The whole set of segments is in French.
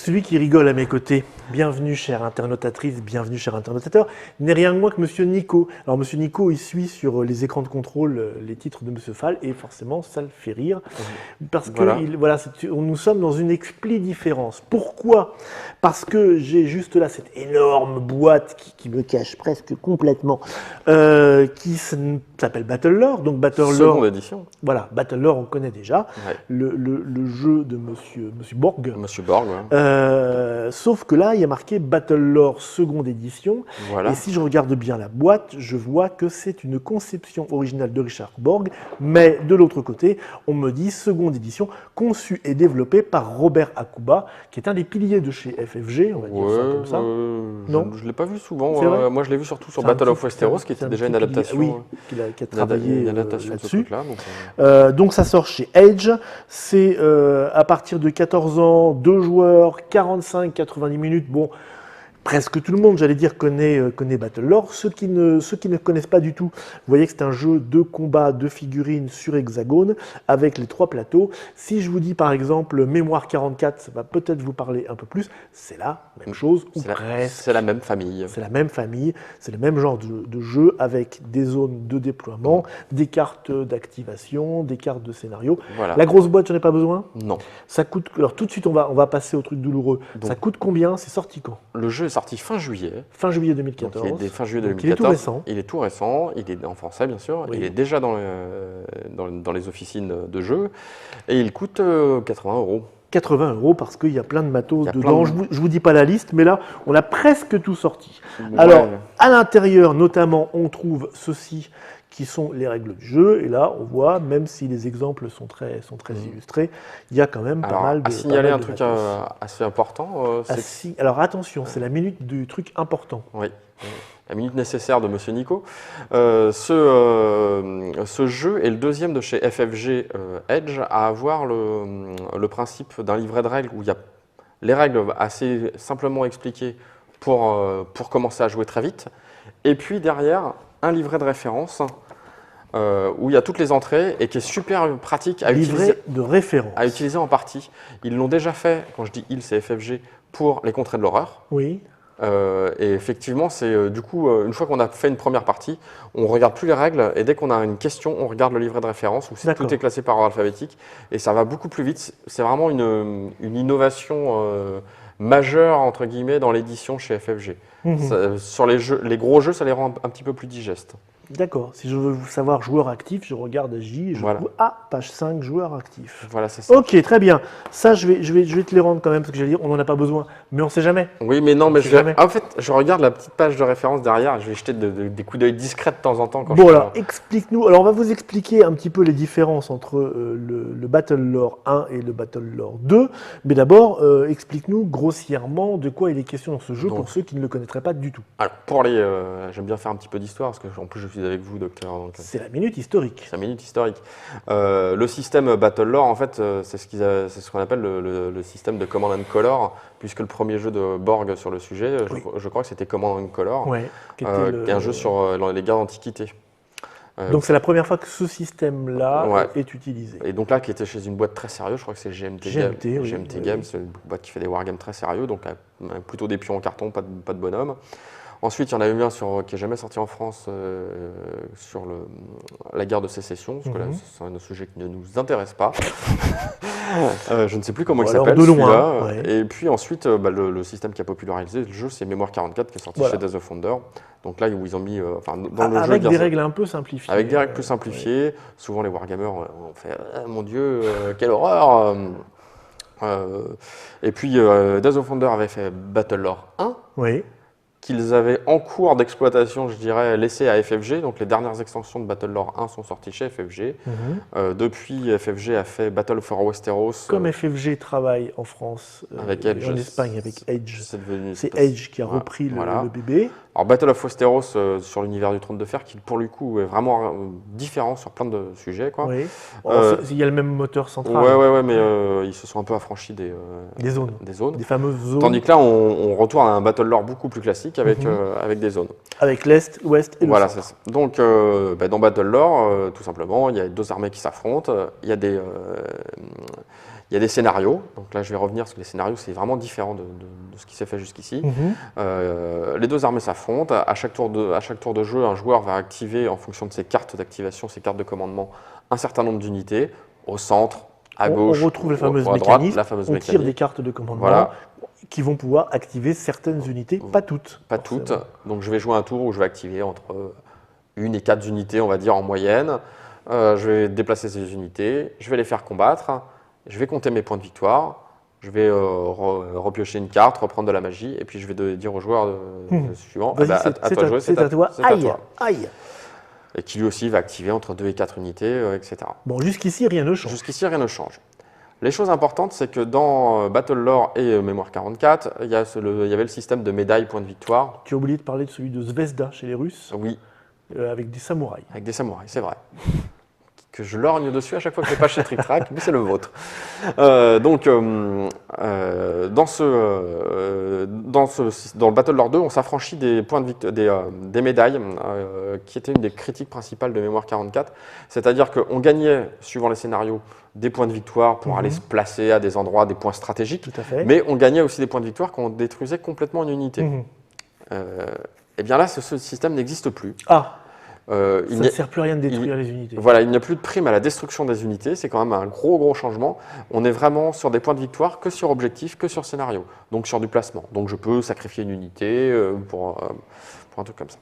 celui qui rigole à mes côtés. Bienvenue, chère internautatrice, bienvenue, cher internautateur. Il n'est rien de moins que Monsieur Nico. Alors, Monsieur Nico, il suit sur les écrans de contrôle les titres de Monsieur Fall et forcément, ça le fait rire. Parce que nous sommes dans une expli-différence. Pourquoi? Parce que j'ai juste là cette énorme boîte qui me cache presque complètement, qui s'appelle Battlelore. Donc, Battlelore. Seconde édition. Voilà, Battlelore, on connaît déjà. Ouais. Le jeu de Monsieur Borg. Monsieur Borg, ouais. Sauf que là, il y a marqué Battlelore seconde édition. Voilà. Et si je regarde bien la boîte, je vois que c'est une conception originale de Richard Borg. Mais de l'autre côté, on me dit seconde édition, conçue et développée par Robert Akuba, qui est un des piliers de chez FFG, on va dire ça comme ça. Non, je ne l'ai pas vu souvent. C'est vrai. Moi, je l'ai vu surtout sur Battle of Westeros, qui était déjà une adaptation. Oui, qui a travaillé une adaptation là-dessus. Donc ça sort chez Edge. C'est à partir de 14 ans, 2 joueurs, 45-90 minutes. Bon, presque tout le monde, j'allais dire, connaît Battlelore. Ceux qui ne connaissent pas du tout, vous voyez que c'est un jeu de combat de figurines sur hexagone avec les 3 plateaux. Si je vous dis par exemple Mémoire 44, ça va peut-être vous parler un peu plus. C'est la même chose, ou presque. C'est la même famille. C'est la même famille, c'est le même genre de jeu avec des zones de déploiement, des cartes d'activation, des cartes de scénario. Voilà. La grosse boîte, j'en ai pas besoin? Non. Ça coûte. Alors tout de suite, on va passer au truc douloureux. Donc, ça coûte combien? C'est sorti quand? Le jeu est sorti fin juillet. Fin juillet 2014. Donc, il est fin juillet Donc, 2014. il est tout récent. Il est tout récent. Il est en français, bien sûr. Oui. Il est déjà dans les officines de jeu. Et il coûte 80 €. 80 € parce qu'il y a plein de matos Il y a dedans. plein de- Je vous dis pas la liste, mais là, on a presque tout sorti. Ouais. Alors, à l'intérieur, notamment, on trouve ceci qui sont les règles du jeu. Et là, on voit, même si les exemples sont très illustrés, il y a quand même pas mal de. À signaler un truc matos. assez important, c'est Alors attention, c'est la minute du truc important. oui, la minute nécessaire de Monsieur Nico. Ce jeu est le deuxième de chez FFG Edge à avoir le principe d'un livret de règles où il y a les règles assez simplement expliquées pour commencer à jouer très vite. Et puis derrière, un livret de référence où il y a toutes les entrées et qui est super pratique à Livret de référence. utiliser en partie. Ils l'ont déjà fait, quand je dis ils, c'est FFG, pour les contrées de l'horreur. Oui. Et effectivement, c'est du coup, une fois qu'on a fait une première partie, on ne regarde plus les règles et dès qu'on a une question, on regarde le livret de référence où tout est classé par ordre alphabétique et ça va beaucoup plus vite. C'est vraiment une innovation majeure, entre guillemets, dans l'édition chez FFG. Sur les gros jeux, ça les rend un petit peu plus digestes. D'accord. Si je veux savoir joueur actif, je regarde J et je Voilà. trouve page 5, joueur actif. Voilà, c'est ça. Ok, très bien. Ça, je vais te les rendre quand même, parce que j'allais dire, on n'en a pas besoin. Mais on ne sait jamais. Oui, mais non, mais jamais. en fait, je regarde la petite page de référence derrière, je vais jeter des coups d'œil discrets de temps en temps. Quand Bon, alors, explique-nous. Alors, on va vous expliquer un petit peu les différences entre le Battlelore 1 et le Battlelore 2. Mais d'abord, explique-nous grossièrement de quoi il est question dans ce jeu pour ceux qui ne le connaîtraient pas du tout. Alors, j'aime bien faire un petit peu d'histoire, parce que en plus, je suis avec vous, docteur. C'est la minute historique. C'est la minute historique. Le système Battlelore, en fait, c'est ce qu'on appelle le système de Command and Color, puisque le premier jeu de Borg sur le sujet, je crois que c'était Command and Color, Ouais, qui est un jeu sur les guerres d'Antiquité. Donc c'est la première fois que ce système-là est utilisé. Et donc là, qui était chez une boîte très sérieuse, je crois que c'est GMT Games, c'est une boîte qui fait des wargames très sérieux, donc plutôt des pions en carton, pas de bonhomme. Ensuite, il y en a eu un qui n'est jamais sorti en France sur la guerre de sécession, parce que là, c'est un sujet qui ne nous intéresse pas. Je ne sais plus comment il s'appelle celui-là. Et puis ensuite, le système qui a popularisé le jeu, c'est Mémoire 44 qui est sorti chez Days of Wonder. Donc là où ils ont mis dans le jeu avec des règles un peu simplifiées. Avec des règles plus simplifiées. Souvent les wargamers ont fait mon Dieu, quelle horreur. Et puis Days of Wonder avait fait Battlelore 1. Oui. Qu'ils avaient en cours d'exploitation, je dirais, laissé à FFG. Donc les dernières extensions de Battlelore 1 sont sorties chez FFG. Depuis, FFG a fait Battle for Westeros. Comme FFG travaille en France avec Edge, et en Espagne avec Edge. C'est Edge qui a repris le bébé. Alors Battle of Westeros sur l'univers du Trône de Fer, qui pour le coup est vraiment différent sur plein de sujets. Quoi. Oui. Il y a le même moteur central. Ouais, mais ils se sont un peu affranchis des zones. Des fameuses zones. Tandis que là, on retourne à un Battlelore beaucoup plus classique avec des zones. Avec l'Est, l'Ouest et le Voilà, centre. c'est ça. Donc, dans Battlelore, tout simplement, il y a deux armées qui s'affrontent. Il y a Il y a des scénarios, donc là je vais revenir parce que les scénarios c'est vraiment différent de ce qui s'est fait jusqu'ici. Les deux armées s'affrontent, à chaque tour de jeu, un joueur va activer en fonction de ses cartes d'activation, ses cartes de commandement, un certain nombre d'unités, au centre, à gauche, on retrouve la fameuse mécanique, on tire des cartes de commandement qui vont pouvoir activer certaines unités, pas toutes. Pas toutes, donc je vais jouer un tour où je vais activer entre 1 et 4 unités, on va dire en moyenne. Je vais déplacer ces unités, je vais les faire combattre. Je vais compter mes points de victoire, je vais repiocher une carte, reprendre de la magie, et puis je vais dire au joueur suivant, à toi de jouer, c'est à toi. Aïe. Et qui lui aussi va activer entre 2 et 4 unités, etc. Bon, jusqu'ici, rien ne change. Jusqu'ici, rien ne change. Les choses importantes, c'est que dans Battle Lore et Mémoire 44, il y avait le système de médailles points de victoire. Tu as oublié de parler de celui de Zvezda chez les Russes. Oui. Avec des samouraïs. Avec des samouraïs, c'est vrai. Que je lorgne dessus à chaque fois que je passe chez Trick Track, mais c'est le vôtre. Dans le Battle Lore 2, on s'affranchit des points de des médailles, qui étaient une des critiques principales de Mémoire 44. C'est-à-dire qu'on gagnait, suivant les scénarios, des points de victoire pour aller se placer à des endroits, des points stratégiques. Tout à fait. Mais on gagnait aussi des points de victoire quand on détruisait complètement une unité. Et bien là, ce système n'existe plus. Ça ne sert plus à rien de détruire les unités. Voilà, il n'y a plus de prime à la destruction des unités, c'est quand même un gros changement. On est vraiment sur des points de victoire que sur objectif, que sur scénario, donc sur du placement. Donc je peux sacrifier une unité pour un truc comme ça.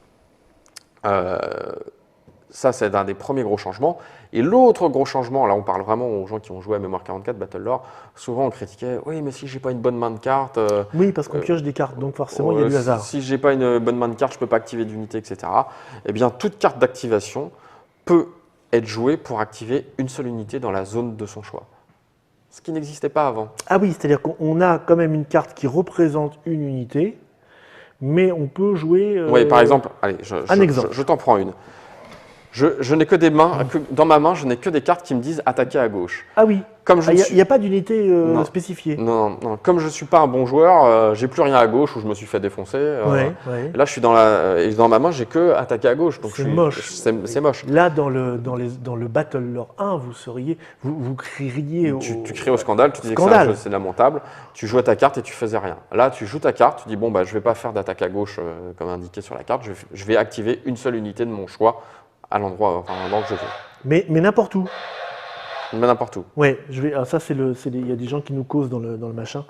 Ça, c'est un des premiers gros changements. Et l'autre gros changement, là on parle vraiment aux gens qui ont joué à Mémoire 44, Battle Lore, souvent on critiquait « Oui, mais si j'ai pas une bonne main de cartes… oui, parce qu'on pioche des cartes, donc forcément il y a du hasard. Si j'ai pas une bonne main de cartes, je peux pas activer d'unité, etc. » Eh bien, toute carte d'activation peut être jouée pour activer une seule unité dans la zone de son choix. Ce qui n'existait pas avant. Ah oui, c'est-à-dire qu'on a quand même une carte qui représente une unité, mais on peut jouer… Oui, par exemple, allez, exemple. Je t'en prends une. Je n'ai que des mains, dans ma main, je n'ai que des cartes qui me disent attaquer à gauche. Ah oui, il n'y a pas d'unité spécifiée. Non. Comme je ne suis pas un bon joueur, j'ai plus rien à gauche où je me suis fait défoncer. Et là, je suis dans ma main, j'ai que attaquer à gauche. C'est moche. C'est moche. Là, dans le Battle Lore 1, vous crieriez tu cries au scandale, tu disais que c'est lamentable. Tu jouais ta carte et tu faisais rien. Là, tu joues ta carte, tu dis bon, je ne vais pas faire d'attaque à gauche comme indiqué sur la carte, je vais activer une seule unité de mon choix à l'endroit que je veux. Mais n'importe où. Mais n'importe où. Oui, ça il y a des gens qui nous causent dans le machin.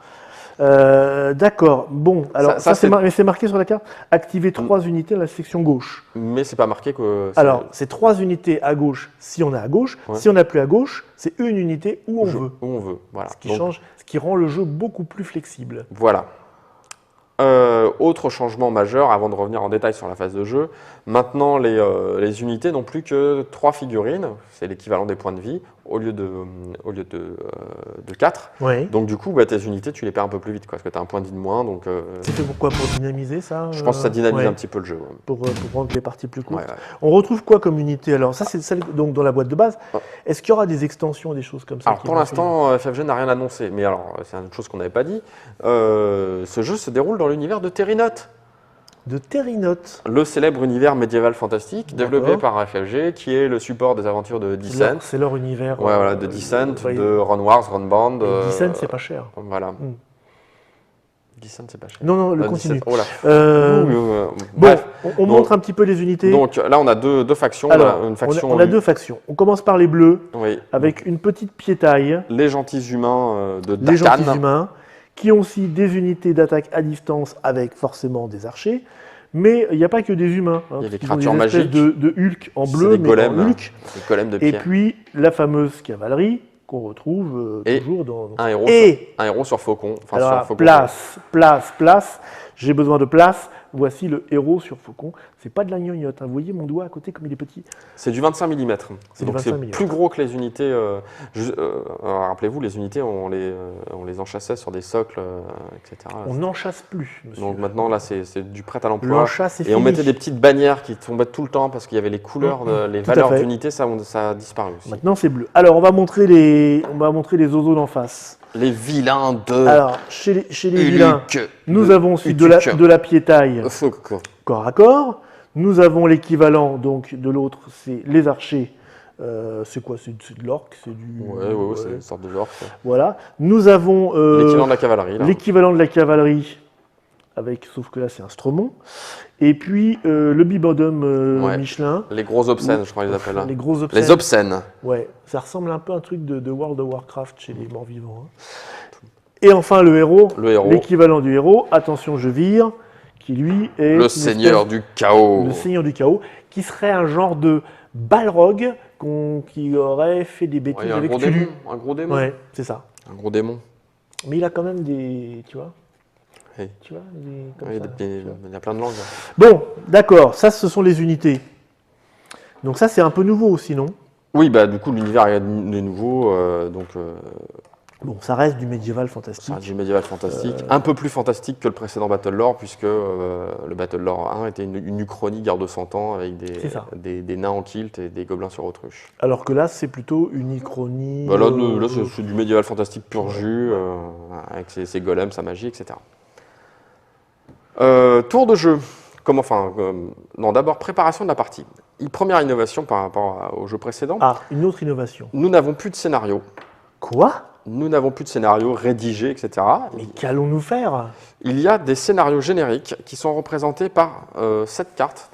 D'accord. Bon, alors c'est marqué sur la carte. Activer 3 unités dans la section gauche. Mais c'est pas marqué que. Alors c'est 3 unités à gauche si on est à gauche. Ouais. Si on n'a plus à gauche, c'est une unité où on veut. Où on veut. Voilà. Ce qui rend le jeu beaucoup plus flexible. Voilà. Autre changement majeur, avant de revenir en détail sur la phase de jeu, maintenant les unités n'ont plus que 3 figurines, c'est l'équivalent des points de vie, au lieu de 4. Ouais. Donc du coup, tes unités, tu les perds un peu plus vite, parce que tu as un point de vie de moins. C'est fait pourquoi ? Pour dynamiser ça ? Je pense que ça dynamise un petit peu le jeu. Ouais. Pour rendre les parties plus courtes. Ouais. On retrouve quoi comme unité ? Alors ça, c'est celle donc, dans la boîte de base. Est-ce qu'il y aura des extensions, des choses comme ça ? Alors pour l'instant, FFG n'a rien annoncé, mais alors c'est une chose qu'on n'avait pas dit. Ce jeu se déroule dans l'univers de Terrinote. De Terrinote. Le célèbre univers médiéval fantastique développé par FFG, qui est le support des aventures de Descent. C'est leur univers. Voilà, de Descent, de Run Wars, Run Band. Descent, c'est pas cher. Voilà. Descent, c'est pas cher. Non, le continue. Bref, on montre un petit peu les unités. Donc là, on a deux factions. Alors, on a 2 factions. On commence par les bleus, avec une petite piétaille. Les gentils humains de Dakan. Les gentils humains, qui ont aussi des unités d'attaque à distance avec forcément des archers. Mais il n'y a pas que des humains. Il y a des créatures magiques. De Hulk en bleu, mais golems, en Hulk. Des golems de pierre. Et puis la fameuse cavalerie qu'on retrouve toujours dans… Un héros sur Faucon. Enfin, alors, sur Faucon. Place. J'ai besoin de place. Voici le héros sur Faucon. C'est pas de la gnognotte. Vous voyez mon doigt à côté comme il est petit. C'est du 25 mm. Donc c'est plus gros que les unités. Rappelez-vous, les unités, on les enchâssait sur des socles, etc. On n'enchasse plus, monsieur. Donc maintenant, là, c'est du prêt à l'emploi. Et on mettait des petites bannières qui tombaient tout le temps parce qu'il y avait les couleurs, les valeurs d'unité, ça a disparu aussi. Maintenant, c'est bleu. Alors, on va montrer les oiseaux d'en face. Les vilains de… Alors, chez les vilains, nous avons ensuite de la piétaille corps à corps. Nous avons l'équivalent donc de l'autre, c'est les archers C'est quoi? C'est de l'orque? C'est du... Ouais, c'est une sorte de l'orque. Voilà. Nous avons... l'équivalent de la cavalerie. L'équivalent de la cavalerie, sauf que là, c'est un stromon. Et puis, le bibendum Michelin. Les gros obscènes, je crois qu'ils appellent. Les gros obscènes. Les obscènes. Ouais, ça ressemble un peu à un truc de World of Warcraft chez les morts vivants. Et enfin, le héros. L'équivalent du héros. Attention, je vire. Qui lui est... Le seigneur du chaos. Le seigneur du chaos. Qui serait un genre de balrog qui aurait fait des bêtises avec Tulu. Un gros démon. Ouais, c'est ça. Un gros démon. Mais il a quand même des... Tu vois? Oui. Tu vois, il y a plein de langues. Bon, d'accord. Ça, ce sont les unités. Donc ça, c'est un peu nouveau aussi, non? Oui, bah du coup, l'univers est nouveau. Bon, ça reste du médiéval fantastique. Ça reste du médiéval fantastique. Un peu plus fantastique que le précédent Battlelore, puisque le Battlelore 1 était une uchronie guerre de 100 ans avec des nains en kilt et des gobelins sur autruche. Alors que là, c'est plutôt une uchronie... Bah là, c'est du médiéval fantastique pur jus, avec ses golems, sa magie, etc. Tour de jeu. Non, d'abord, préparation de la partie. Première innovation par rapport au jeu précédent. Ah, une autre innovation. Nous n'avons plus de scénario. Quoi? Nous n'avons plus de scénario rédigé, etc. Mais qu'allons-nous faire? Il y a des scénarios génériques qui sont représentés par 7 cartes,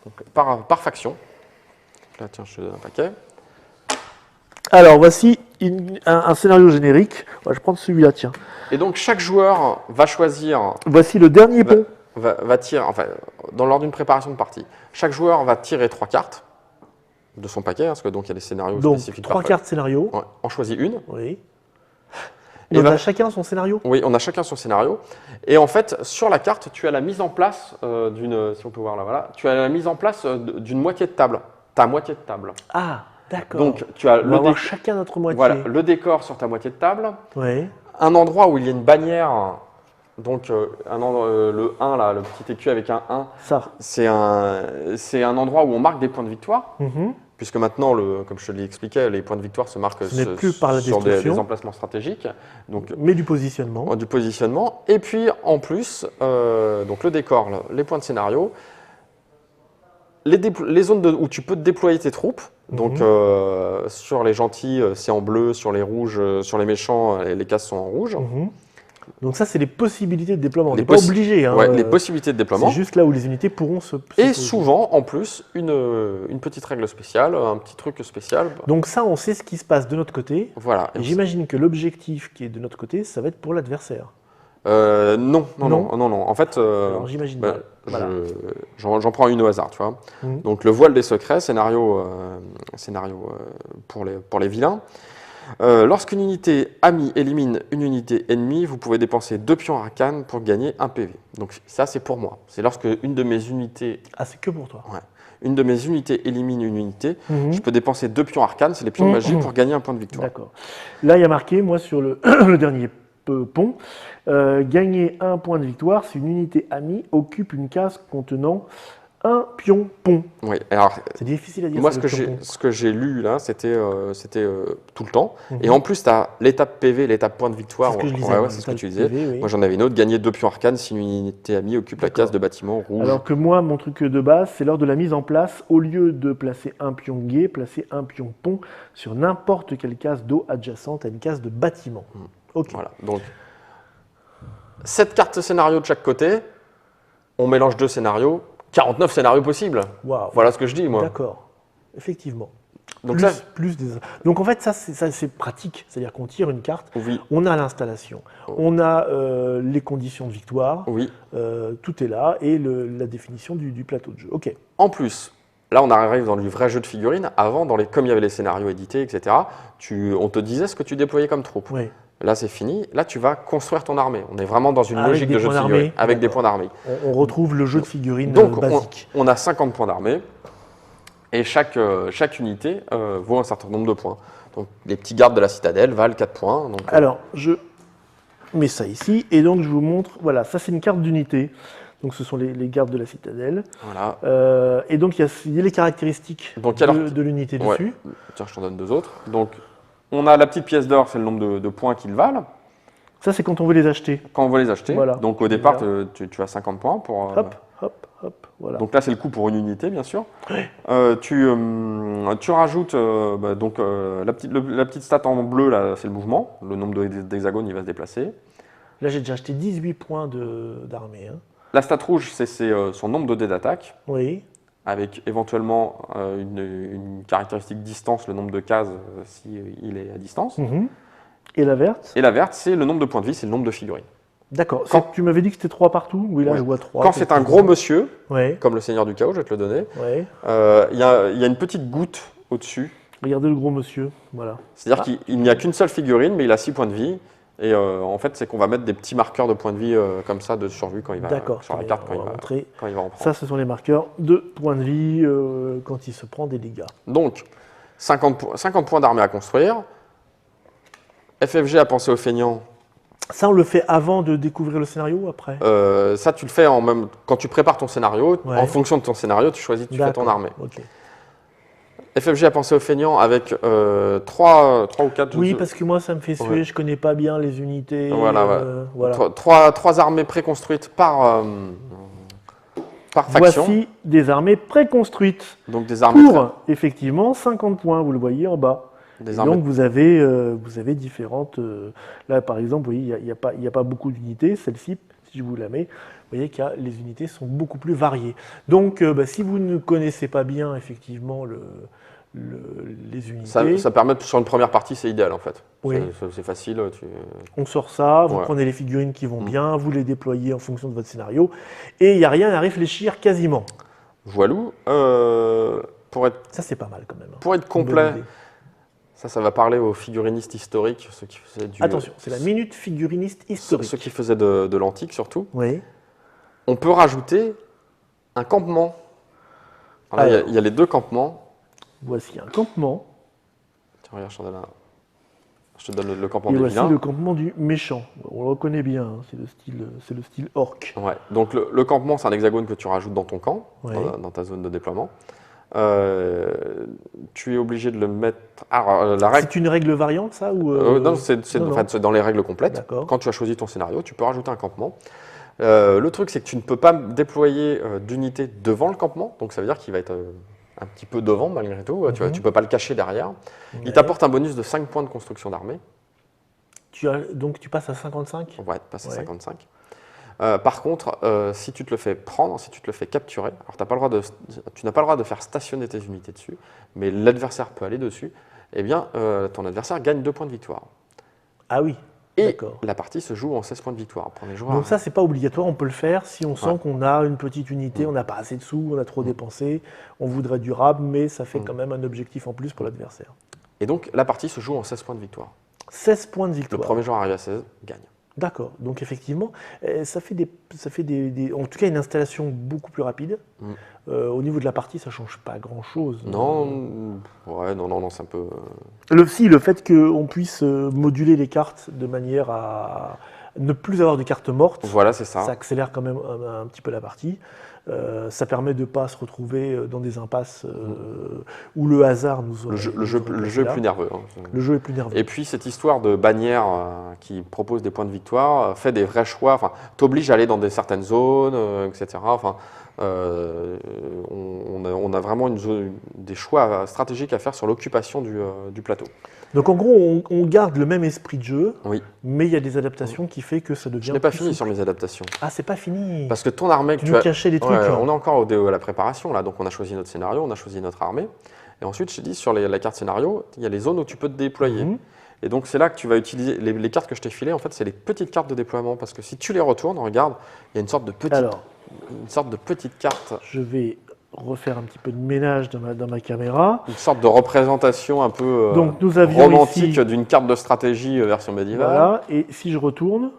donc, par faction. Là, tiens, je te donne un paquet. Alors, voici un scénario générique. Je vais prendre celui-là, tiens. Et donc, chaque joueur va choisir... Voici le dernier pont. Va tirer, enfin, dans l'ordre d'une préparation de partie. Chaque joueur va tirer 3 cartes de son paquet, parce que donc il y a des scénarios spécifiques. 3 cartes scénario. Ouais, on choisit une. Oui. Et on a chacun son scénario. Oui, on a chacun son scénario. Et en fait, sur la carte, tu as la mise en place d'une, si on peut voir là, voilà, tu as la mise en place d'une moitié de table. Ta moitié de table. Ah, d'accord. Donc tu as chacun notre moitié. Voilà, le décor sur ta moitié de table. Oui. Un endroit où il y a une bannière. Donc le 1 là, le petit écu avec un 1. Ça. C'est un endroit où on marque des points de victoire. Puisque maintenant, comme je te l'ai expliqué, les points de victoire se marquent sur des emplacements stratégiques. Donc, mais du positionnement. Du positionnement. Et puis, en plus, donc le décor, les points de scénario, les zones où tu peux déployer tes troupes. Donc, sur les gentils, c'est en bleu. Sur les rouges, sur les méchants, les cases sont en rouge. Donc ça, c'est les possibilités de déploiement. On n'est pas obligé. Ouais, les possibilités de déploiement. C'est juste là où les unités pourront se Et souvent, en plus, une petite règle spéciale, un petit truc spécial. Donc ça, on sait ce qui se passe de notre côté. Voilà. Et j'imagine que l'objectif qui est de notre côté, ça va être pour l'adversaire. Non. En fait, alors j'imagine pas. Voilà. J'en prends une au hasard, tu vois. Donc le voile des secrets, scénario pour les vilains. Lorsqu'une unité amie élimine une unité ennemie, vous pouvez dépenser 2 pions arcanes pour gagner 1 PV. Donc ça, c'est pour moi. C'est lorsque une de mes unités... Ah, c'est que pour toi. Ouais. Une de mes unités élimine une unité, je peux dépenser 2 pions arcanes, c'est les pions magiques pour gagner un point de victoire. D'accord. Là, il y a marqué, moi, sur le dernier pont, gagner 1 point de victoire si une unité amie occupe une case contenant un pion pont. Oui, alors c'est difficile à dire. Moi, ce que j'ai lu là, c'était tout le temps. Et en plus, tu as l'étape PV, l'étape point de victoire. C'est ce que je disais. C'est ce que tu disais. PV, oui. Moi, j'en avais une autre, gagner 2 pions arcanes si une unité amie occupe la case de bâtiment rouge. Alors que moi, mon truc de base, c'est lors de la mise en place, au lieu de placer un pion guet, placer un pion pont sur n'importe quelle case d'eau adjacente à une case de bâtiment. Ok. Voilà. Donc, 7 cartes scénario de chaque côté. On mélange 2 scénarios. 49 scénarios possibles. Wow. Voilà ce que je dis, moi. D'accord, effectivement. Donc, Donc en fait, ça c'est pratique. C'est-à-dire qu'on tire une carte, oui. On a l'installation, on a les conditions de victoire, oui. Tout est là, et la définition du plateau de jeu. Ok. En plus, là on arrive dans du vrai jeu de figurines. Avant, comme il y avait les scénarios édités, etc., on te disait ce que tu déployais comme troupe. Oui. Là, c'est fini. Là, tu vas construire ton armée. On est vraiment dans une logique de jeu de figurines, avec des points d'armée. On retrouve le jeu de figurines donc, basique. On a 50 points d'armée, et chaque unité vaut un certain nombre de points. Donc, les petits gardes de la citadelle valent 4 points. Donc, alors, je mets ça ici, et donc je vous montre, voilà, ça c'est une carte d'unité. Donc, ce sont les gardes de la citadelle. Voilà. Et donc, il y a les caractéristiques de l'unité dessus. Tiens, je t'en donne 2 autres. Donc, on a la petite pièce d'or, c'est le nombre de points qu'ils valent. Ça, c'est quand on veut les acheter. Quand on veut les acheter. Voilà. Donc, au départ, tu as 50 points pour... Hop. hop, hop, voilà. Donc là, c'est le coût pour une unité, bien sûr. Ouais. Tu rajoutes la petite stat en bleu, là, c'est le mouvement. Le nombre d'hexagones, il va se déplacer. Là, j'ai déjà acheté 18 points d'armée. Hein. La stat rouge, c'est son nombre de dés d'attaque. Oui. Avec éventuellement une caractéristique distance, le nombre de cases s'il est à distance. Et la verte? Et la verte, c'est le nombre de points de vie, c'est le nombre de figurines. D'accord. Tu m'avais dit que c'était 3 partout? Oui, là, je vois 3. Quand c'est un gros monsieur, ouais. comme le Seigneur du Chaos, je vais te le donner, ouais. y a une petite goutte au-dessus. Regardez le gros monsieur, voilà. C'est-à-dire qu'il n'y a qu'une seule figurine, mais il a 6 points de vie. Et en fait, c'est qu'on va mettre des petits marqueurs de points de vie comme ça de survie quand il va sur la carte quand il va en prendre. Ça, ce sont les marqueurs de points de vie quand il se prend des dégâts. Donc, 50 points d'armée à construire. FFG a pensé aux feignants. Ça, on le fait avant de découvrir le scénario ou après? Ça, tu le fais quand tu prépares ton scénario. Ouais. En fonction de ton scénario, tu choisis, tu fais ton armée. Okay. FFG a pensé aux feignants avec 3 ou 4... Oui, parce que moi, ça me fait suer, je ne connais pas bien les unités. Voilà. 3 armées préconstruites par faction. Voici des armées préconstruites. Donc des armées pour, effectivement, 50 points, vous le voyez en bas. Donc vous avez différentes... là, par exemple, vous voyez, il n'y a pas beaucoup d'unités. Celle-ci, si je vous la mets, vous voyez que les unités sont beaucoup plus variées. Donc, si vous ne connaissez pas bien, effectivement, les unités... Ça permet, sur une première partie, c'est idéal, en fait. Oui. C'est facile. On sort ça, vous prenez les figurines qui vont bien, vous les déployez en fonction de votre scénario, et il n'y a rien à réfléchir quasiment. Voilou. Ça, c'est pas mal, quand même. Pour être complet... Ça va parler aux figurinistes historiques, ceux qui faisaient du... Attention, c'est la minute figuriniste historique. Ceux qui faisaient de l'antique, surtout. Oui. On peut rajouter un campement. Il y a les 2 campements. Voici un campement. Tiens, regarde, je te donne le campement des vilains. Et voici le campement du méchant. On le reconnaît bien, hein, c'est le style orc. Ouais. Donc le campement, c'est un hexagone que tu rajoutes dans ton camp, dans ta zone de déploiement. Tu es obligé de le mettre. Alors, la règle... C'est une règle variante, ça ou Non, c'est dans les règles complètes. Quand tu as choisi ton scénario, tu peux rajouter un campement. Le truc, c'est que tu ne peux pas déployer d'unité devant le campement, donc ça veut dire qu'il va être un petit peu devant malgré tout. Tu ne peux pas le cacher derrière. Il t'apporte un bonus de 5 points de construction d'armée. Donc tu passes à 55? Ouais, tu passes à 55. Par contre, si tu te le fais prendre, si tu te le fais capturer, alors tu n'as pas le droit de faire stationner tes unités dessus, mais l'adversaire peut aller dessus, eh bien, ton adversaire gagne 2 points de victoire. Ah oui, et la partie se joue en 16 points de victoire. Pour les joueurs, donc ça, c'est pas obligatoire, on peut le faire si on sent qu'on a une petite unité, on n'a pas assez de sous, on a trop dépensé, on voudrait durable, mais ça fait quand même un objectif en plus pour l'adversaire. Et donc, la partie se joue en 16 points de victoire. 16 points de victoire. Le premier joueur arrivé à 16 gagne. D'accord, donc effectivement, ça fait en tout cas une installation beaucoup plus rapide. Au niveau de la partie, ça ne change pas grand-chose. Non, c'est un peu... Le fait qu'on puisse moduler les cartes de manière à ne plus avoir de cartes mortes, voilà, c'est ça. Ça accélère quand même un petit peu la partie. Ça permet de ne pas se retrouver dans des impasses où le hasard nous... Le jeu est plus nerveux. Hein. Le jeu est plus nerveux. Et puis cette histoire de bannière qui propose des points de victoire fait des vrais choix, t'oblige à aller dans certaines zones, etc. On a vraiment des choix stratégiques à faire sur l'occupation du plateau. Donc en gros, on garde le même esprit de jeu, mais il y a des adaptations qui fait que ça devient... Je n'ai pas fini sur mes adaptations. Ah, c'est pas fini. Parce que ton armée... Tu nous cachais des trucs. On est encore à la préparation, là. Donc on a choisi notre scénario, on a choisi notre armée. Et ensuite, je t'ai dit, sur la carte scénario, il y a les zones où tu peux te déployer. Et donc c'est là que tu vas utiliser... Les cartes que je t'ai filées, en fait, c'est les petites cartes de déploiement. Parce que si tu les retournes, regarde, il y a une sorte de petite carte. Je vais refaire un petit peu de ménage dans ma caméra. Une sorte de représentation un peu donc, romantique d'une carte de stratégie version médiévale. Voilà, et si je retourne,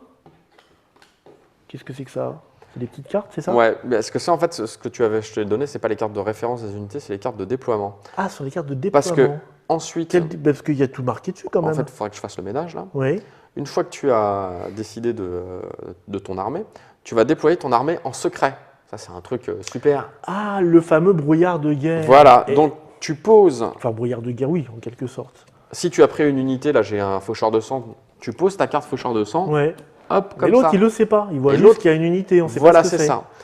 qu'est-ce que c'est que ça? C'est des petites cartes, c'est ça? Ouais, mais est-ce que c'est en fait ce que je t'ai donné, c'est pas les cartes de référence des unités, c'est les cartes de déploiement. Ah, ce sont les cartes de déploiement. Parce que ensuite... Parce qu'il y a tout marqué dessus quand même. En fait, il faudrait que je fasse le ménage là. Oui. Une fois que tu as décidé de ton armée, tu vas déployer ton armée en secret. Ça, c'est un truc super. Ah, le fameux brouillard de guerre. Voilà, donc tu poses... Enfin, brouillard de guerre, oui, en quelque sorte. Si tu as pris une unité, là j'ai un faucheur de sang, tu poses ta carte faucheur de sang, ouais. Hop, comme ça. Et l'autre, il ne le sait pas, il voit juste qu'il y a une unité, on sait pas ce que c'est. Voilà, c'est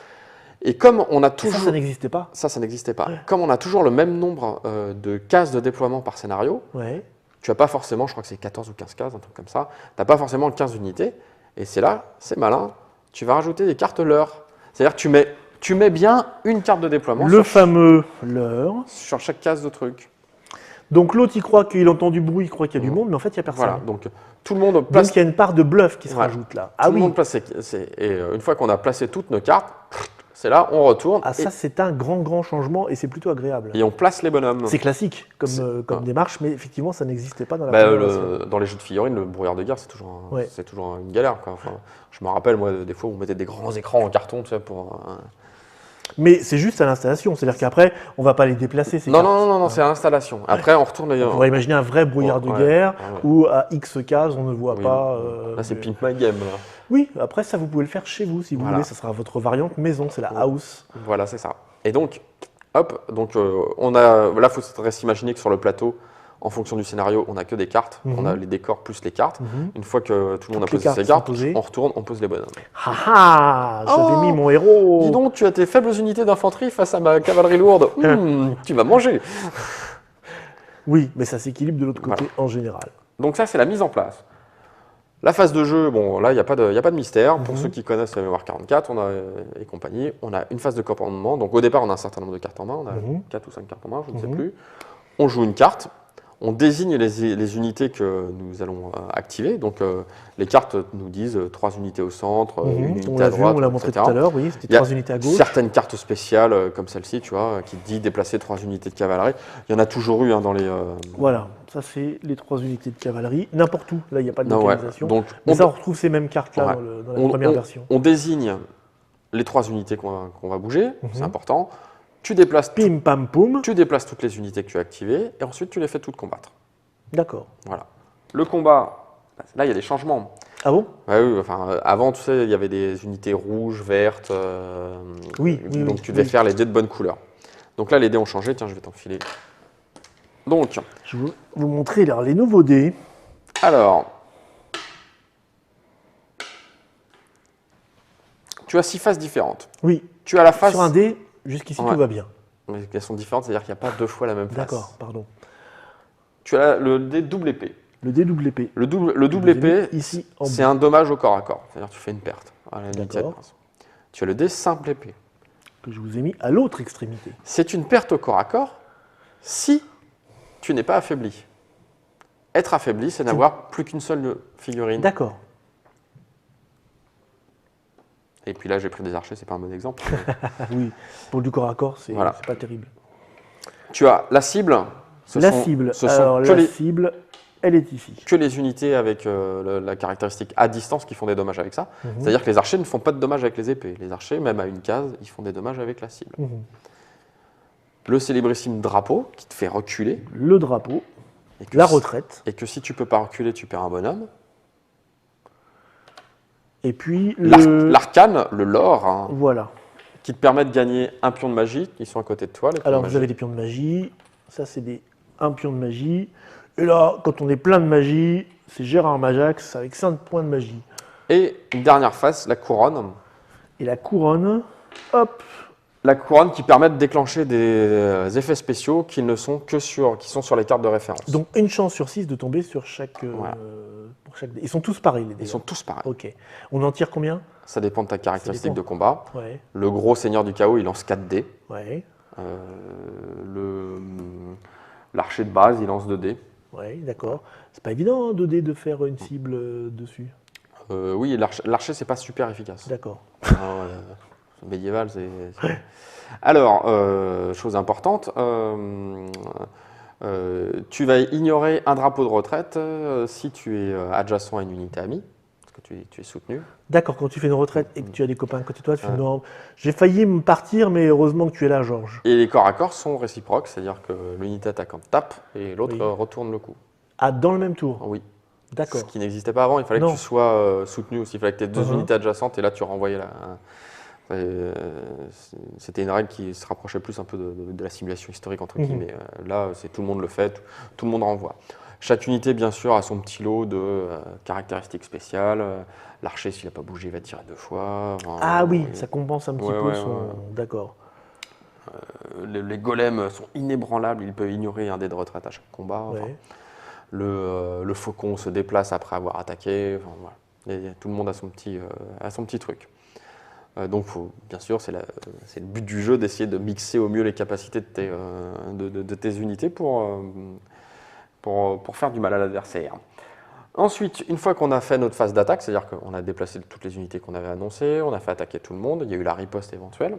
ça. Et comme on a toujours... Ça n'existait pas. Ça n'existait pas. Ouais. Comme on a toujours le même nombre de cases de déploiement par scénario, ouais. Tu n'as pas forcément, je crois que c'est 14 ou 15 cases, un truc comme ça, tu n'as pas forcément 15 unités. Et c'est là, c'est malin, tu vas rajouter des cartes leurres. C'est-à-dire que tu mets bien une carte de déploiement. Le fameux leurre. Sur chaque case de truc. Donc l'autre, il croit qu'il entend du bruit, il croit qu'il y a du monde, mais en fait, il n'y a personne. Voilà, donc tout le monde place... Donc il y a une part de bluff qui se rajoute là. Tout le monde place et une fois qu'on a placé toutes nos cartes, c'est là, on retourne. Ah, ça, c'est un grand changement et c'est plutôt agréable. Et on place les bonhommes. C'est classique comme démarche, mais effectivement, ça n'existait pas dans la première version. Dans les jeux de figurines, le brouillard de guerre, c'est toujours une galère, quoi. Enfin, je me rappelle, moi, des fois, on mettait des grands écrans en carton, tu sais, pour... Mais c'est juste à l'installation, c'est-à-dire qu'après, on ne va pas les déplacer. Ces cartes. Non, c'est à l'installation. Après, on retourne... On va imaginer un vrai brouillard de guerre où à X cases, on ne voit pas... Là, c'est Pimp My Game, là. Oui, après, ça, vous pouvez le faire chez vous, si vous voulez. Ça sera votre variante maison, c'est la house. Voilà, c'est ça. Et donc, hop, on a... Là, il faudrait s'imaginer que sur le plateau, en fonction du scénario, on n'a que des cartes. On a les décors plus les cartes. Une fois que tout le monde a posé ses cartes, on retourne, on pose les bonhommes. J'avais mis mon héros. Dis donc, tu as tes faibles unités d'infanterie face à ma cavalerie lourde. Tu vas manger. Oui, mais ça s'équilibre de l'autre côté en général. Donc ça, c'est la mise en place. La phase de jeu, bon, là, il n'y a pas de mystère. Pour ceux qui connaissent la mémoire 44 et compagnie, on a une phase de commandement. Donc au départ, on a un certain nombre de cartes en main. On a 4 ou 5 cartes en main, je ne sais plus. On joue une carte. On désigne les unités que nous allons activer. Donc, les cartes nous disent 3 unités au centre, une unité à droite, on l'a montré tout à l'heure, oui, c'était 3 unités à gauche. Certaines cartes spéciales, comme celle-ci, tu vois, qui dit déplacer 3 unités de cavalerie. Il y en a toujours eu dans les... Voilà, ça c'est les 3 unités de cavalerie. N'importe où, là, il n'y a pas de localisation. Donc, mais ça, on retrouve ces mêmes cartes-là dans la première version. On désigne les 3 unités qu'on va bouger, c'est important. Tu déplaces, Pim, pam, poum. Tu déplaces toutes les unités que tu as activées et ensuite tu les fais toutes combattre. D'accord. Voilà. Le combat, là il y a des changements. Ah bon? Oui, enfin, avant tu sais, il y avait des unités rouges, vertes. Donc tu devais faire les dés de bonne couleur. Donc là les dés ont changé, tiens je vais t'enfiler. Donc. Je vais vous montrer alors, les nouveaux dés. Alors. Tu as 6 phases différentes. Oui. Tu as la phase. Sur un dé. Jusqu'ici, tout va bien. Mais elles sont différentes, c'est-à-dire qu'il n'y a pas 2 fois la même phase. D'accord, pardon. Tu as le dé double épée. Le dé double épée. Le double épée, c'est un dommage au corps à corps. C'est-à-dire que tu fais une perte. D'accord. Tu as le dé simple épée. Que je vous ai mis à l'autre extrémité. C'est une perte au corps à corps si tu n'es pas affaibli. Être affaibli, c'est n'avoir plus qu'une seule figurine. D'accord. Et puis là, j'ai pris des archers, c'est pas un bon exemple. Oui, pour du corps à corps, c'est pas terrible. Tu as la cible. La cible, elle est ici. Que les unités avec la caractéristique à distance qui font des dommages avec ça. C'est-à-dire que les archers ne font pas de dommages avec les épées. Les archers, même à une case, ils font des dommages avec la cible. Le célébrissime drapeau qui te fait reculer. Le drapeau. La retraite. Et que si tu ne peux pas reculer, tu perds un bonhomme. Et puis l'arcane, le lore, hein, voilà, qui te permet de gagner un pion de magie, qui sont à côté de toi. Alors vous avez des pions de magie, ça c'est un pion de magie. Et là, quand on est plein de magie, c'est Gérard Majax avec 5 points de magie. Et une dernière phase, la couronne. Et la couronne, hop. La couronne qui permet de déclencher des effets spéciaux qui sont sur les cartes de référence. Donc une chance sur 6 de tomber sur chaque... pour chaque... Ils sont tous pareils les dés. Ils sont tous pareils. Ok. On en tire combien? Ça dépend de ta caractéristique de combat. Ouais. Le gros seigneur du chaos, il lance 4 dés. Ouais. L'archer de base, il lance 2 dés. Ouais, d'accord. C'est pas évident, hein, 2 dés de faire une cible dessus. Oui, l'archer, c'est pas super efficace. D'accord. Médiéval, c'est... Alors, chose importante, tu vas ignorer un drapeau de retraite si tu es adjacent à une unité amie, parce que tu es soutenu. D'accord, quand tu fais une retraite et que tu as des copains à côté de toi, tu fais non, j'ai failli me partir, mais heureusement que tu es là, Georges. Et les corps à corps sont réciproques, c'est-à-dire que l'unité attaquante tape et l'autre retourne le coup. Ah, dans le même tour? Oui. D'accord. Ce qui n'existait pas avant, il fallait que tu sois soutenu aussi, il fallait que tu aies 2 unités adjacentes et là tu renvoyais C'était une règle qui se rapprochait plus un peu de la simulation historique, entre guillemets. Là, tout le monde le fait, tout le monde renvoie. Chaque unité, bien sûr, a son petit lot de caractéristiques spéciales. L'archer, s'il n'a pas bougé, il va tirer 2 fois. Ah oui, ça compense un petit peu son... D'accord. Les golems sont inébranlables, ils peuvent ignorer un dé de retraite à chaque combat. Le faucon se déplace après avoir attaqué. Voilà. Tout le monde a son petit truc. Donc, bien sûr, c'est le but du jeu d'essayer de mixer au mieux les capacités de tes unités pour faire du mal à l'adversaire. Ensuite, une fois qu'on a fait notre phase d'attaque, c'est-à-dire qu'on a déplacé toutes les unités qu'on avait annoncées, on a fait attaquer tout le monde, il y a eu la riposte éventuelle,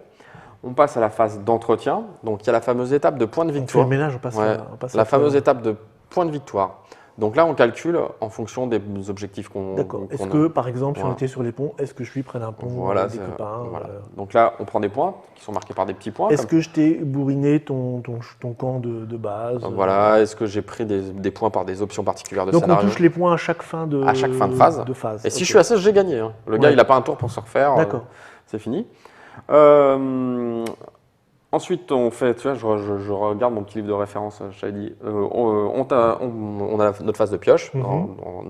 on passe à la phase d'entretien. Donc, il y a la fameuse étape de point de victoire. On fait le ménage, on passe la fameuse étape de point de victoire. Donc là, on calcule en fonction des objectifs qu'on a. D'accord. Est-ce que, par exemple, si on était sur les ponts, est-ce que je prenne un pont des copains Donc là, on prend des points qui sont marqués par des petits points. Est-ce que je t'ai bourriné ton camp de base Voilà. Est-ce que j'ai pris des points par des options particulières de scénario? Donc on touche les points à chaque fin de phase. Et si je suis à 16, j'ai gagné. Hein. Le gars, il n'a pas un tour pour se refaire. D'accord. C'est fini. Ensuite, on fait, tu vois, je regarde mon petit livre de référence, je t'avais dit, on a notre phase de pioche, dans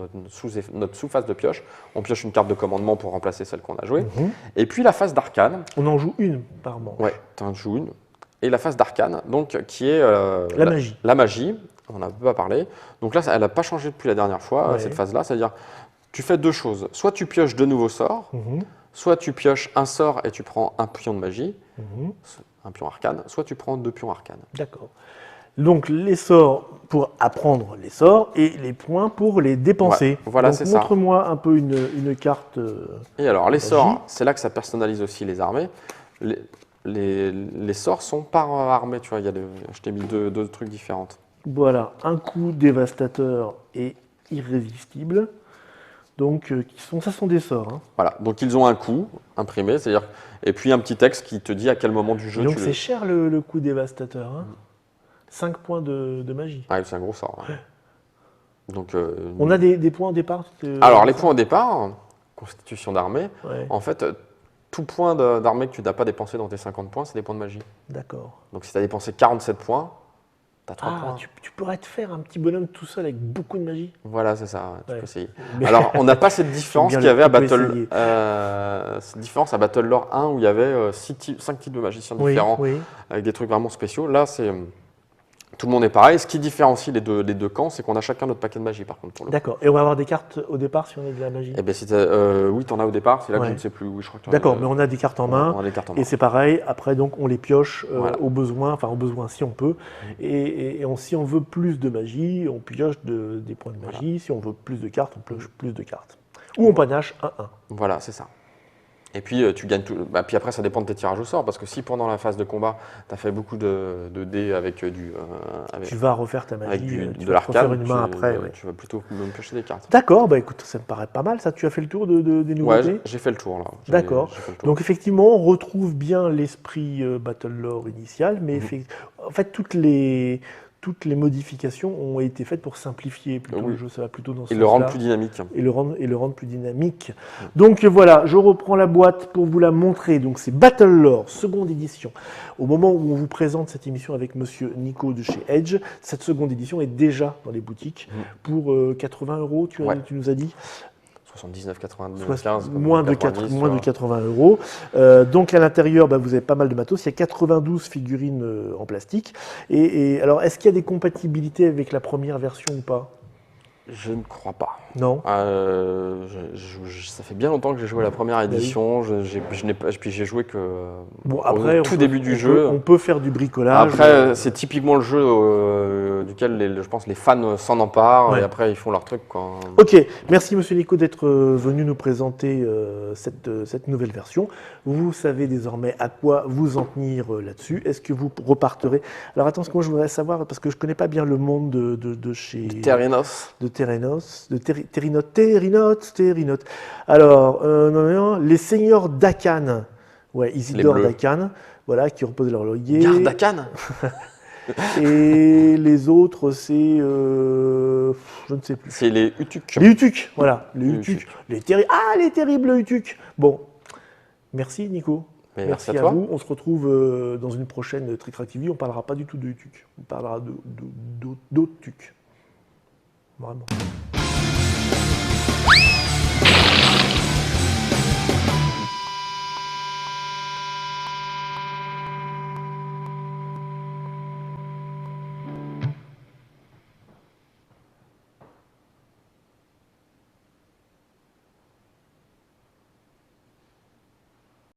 notre sous-phase de pioche, on pioche une carte de commandement pour remplacer celle qu'on a jouée, et puis la phase d'arcane. On en joue une par manche. Ouais, tu en joues une, et la phase d'arcane, donc qui est magie. La magie, on n'en a pas parlé, donc là, elle n'a pas changé depuis la dernière fois, cette phase-là, c'est-à-dire, tu fais 2 choses, soit tu pioches 2 nouveaux sorts, soit tu pioches un sort et tu prends un pion de magie, un pion arcane, soit tu prends 2 pions arcanes. D'accord. Donc les sorts pour apprendre les sorts et les points pour les dépenser. Ouais, voilà, c'est ça. Montre-moi un peu une carte. Et alors les sorts, c'est là que ça personnalise aussi les armées. Les sorts sont par armée, tu vois, je t'ai mis deux trucs différents. Voilà, un coup dévastateur et irrésistible. Donc, ça sont des sorts. Hein. Voilà, donc ils ont un coup imprimé, c'est-à-dire, et puis un petit texte qui te dit à quel moment du jeu donc c'est cher le coup dévastateur. Hein. 5 points de magie. Ah, c'est un gros sort. Ouais. Donc, on a des points au départ Alors, les points au départ, constitution d'armée, en fait, tout point d'armée que tu n'as pas dépensé dans tes 50 points, c'est des points de magie. D'accord. Donc, si tu as dépensé 47 points, t'as 3 points. Tu pourrais te faire un petit bonhomme tout seul avec beaucoup de magie. Voilà, c'est ça, tu peux essayer. Alors, on n'a pas cette différence qu'il y avait à Battle... cette différence à Battle Lore 1 où il y avait 5 types de magiciens différents avec des trucs vraiment spéciaux. Là, c'est... Tout le monde est pareil. Ce qui différencie les deux camps, c'est qu'on a chacun notre paquet de magie, par contre. D'accord. Et on va avoir des cartes au départ si on a de la magie? Eh bien, oui, tu en as au départ. C'est là que je ne sais plus. Oui, je crois que d'accord, mais on a des cartes en main. On a des cartes en main. Et c'est pareil. Après, donc, on les pioche au besoin si on peut. Et si on veut plus de magie, on pioche des points de magie. Si on veut plus de cartes, on pioche plus de cartes. Ou on panache 1-1. Voilà, c'est ça. Et puis, tu gagnes tout. Puis après, ça dépend de tes tirages au sort. Parce que si pendant la phase de combat, tu as fait beaucoup de dés avec tu vas refaire ta magie. Avec tu de l'arcane. après. Tu vas plutôt me piocher des cartes. D'accord, bah écoute, ça me paraît pas mal. Ça, tu as fait le tour des nouveautés? Ouais, j'ai fait le tour là. D'accord. Donc, effectivement, on retrouve bien l'esprit Battle Lore initial. Mais en fait, toutes les modifications ont été faites pour simplifier le jeu, ça va plutôt dans ce sens-là. Et le rendre plus dynamique. Et le rendre plus dynamique. Donc voilà, je reprends la boîte pour vous la montrer. Donc c'est Battle Lore, seconde édition. Au moment où on vous présente cette émission avec Monsieur Nico de chez Edge, cette seconde édition est déjà dans les boutiques pour 80 €, tu nous as dit. 79, 95, moins de 80 €. Donc à l'intérieur, vous avez pas mal de matos. Il y a 92 figurines en plastique. Et alors, est-ce qu'il y a des compatibilités avec la première version ou pas? Je ne crois pas. Non. Ça fait bien longtemps que j'ai joué à la première édition. Puis j'ai joué que après, au tout début du jeu. On peut faire du bricolage. Après, c'est typiquement le jeu duquel je pense les fans s'en emparent et après ils font leur truc. Quoi. Ok, merci Monsieur Nico d'être venu nous présenter cette nouvelle version. Vous savez désormais à quoi vous en tenir là-dessus. Est-ce que vous reparterez? Alors attends, moi je voudrais savoir, parce que je ne connais pas bien le monde de chez... Therinos. Thérinote. Alors, les seigneurs d'Akan. Ouais, Isidore d'Akan, voilà, qui reposent leur laurier. Garde d'Akan. Et les autres, c'est... je ne sais plus. C'est les Utuk. Les Utuk, voilà. Les Utuk. Les terribles Utuk. Bon, merci Nico. Mais merci à toi. vous. On se retrouve dans une prochaine Trick TV. On ne parlera pas du tout de TUC. On parlera d'autres TUC. Vraiment.